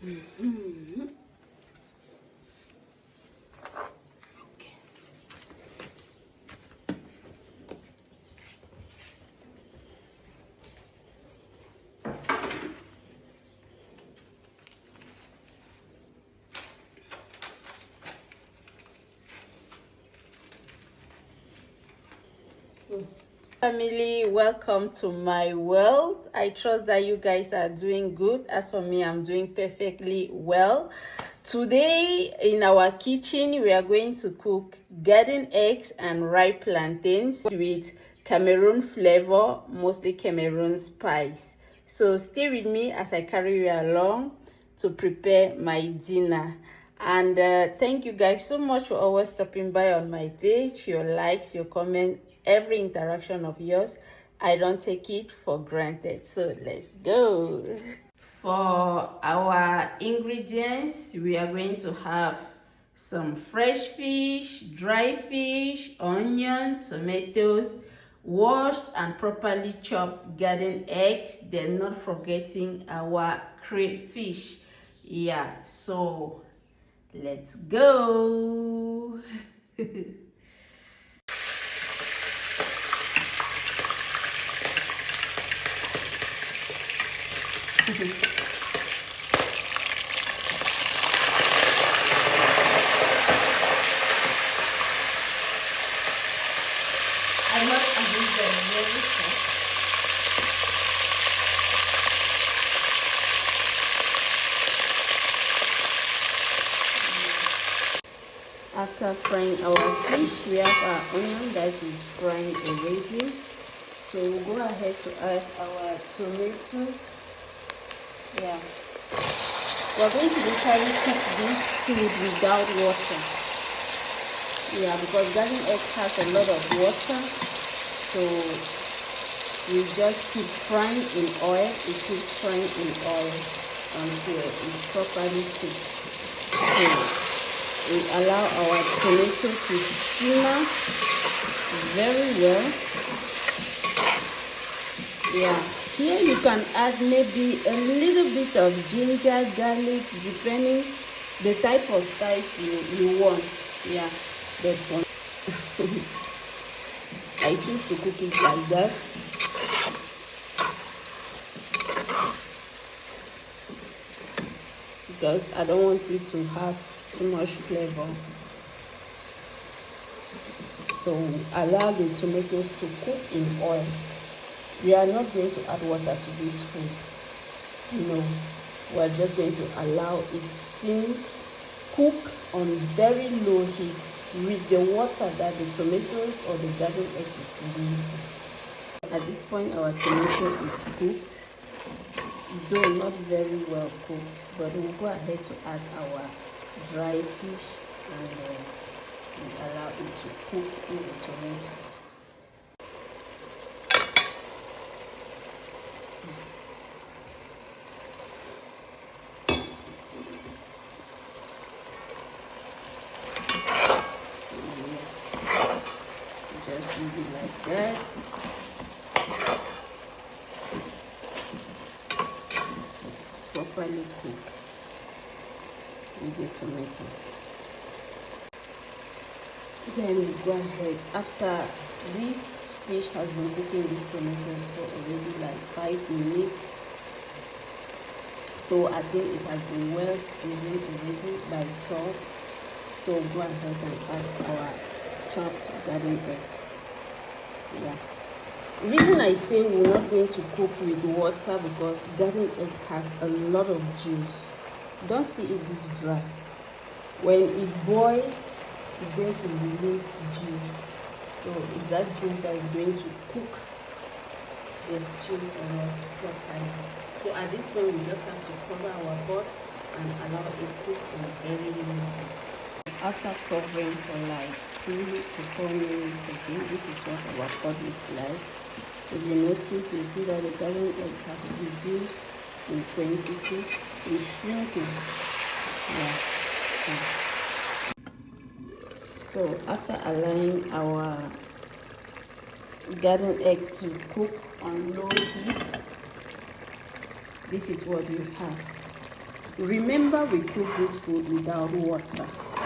Mm-hmm. Family, welcome to my world. I trust that you guys are doing good. As for me, I'm doing perfectly well. Today in our kitchen, we are going to cook garden eggs and ripe plantains with Cameroon flavor, mostly Cameroon spice. So stay with me as I carry you along to prepare my dinner. And thank you guys so much for always stopping by on my page. Your likes, your comment, every interaction of yours, I don't take it for granted. So let's go. For our ingredients, we are going to have some fresh fish, dry fish, onion, tomatoes, washed and properly chopped garden eggs, then not forgetting our crayfish. Yeah, so let's go. I must admit that very soft. After frying our fish, we have our onion that is frying already. So we'll go ahead to add our tomatoes. Yeah. We're going to basically cook this food without water. Yeah, because garden egg has a lot of water. So we just keep frying in oil. It keeps frying in oil until it's properly cooked. So we allow our tomato to simmer very well. Yeah, here you can add maybe a little bit of ginger, garlic, depending the type of spice you want. Yeah, that one. I choose to cook it like that. Because I don't want it to have too much flavor. So allow the tomatoes to cook in oil. We are not going to add water to this food. No, we are just going to allow it steam, cook on very low heat with the water that the tomatoes or the garden egg is releasing. At this point, our tomato is cooked, though not very well cooked, but we'll go ahead to add our dry fish and we allow it to cook in the tomato. Just leave it like that. Properly cook with the tomato. Then we go ahead. After this fish has been cooking these tomatoes for already like 5 minutes, so I think it has been well seasoned already by salt. So we'll go ahead and add our chopped garden egg. Yeah. The reason I say we're not going to cook with water because garden egg has a lot of juice. Don't see it this dry. When it boils, it's going to release juice. So it's that juice that is going to cook the stew for us properly. So at this point, we just have to cover our pot and allow it cook on very low heat. After covering for like 3 to 4 minutes again, this is what our pot looks like. If you notice, you see that the garden egg has reduced in quantity. It's shrinking. Yeah. So after allowing our garden egg to cook on low heat, this is what we have. Remember, we cook this food without water.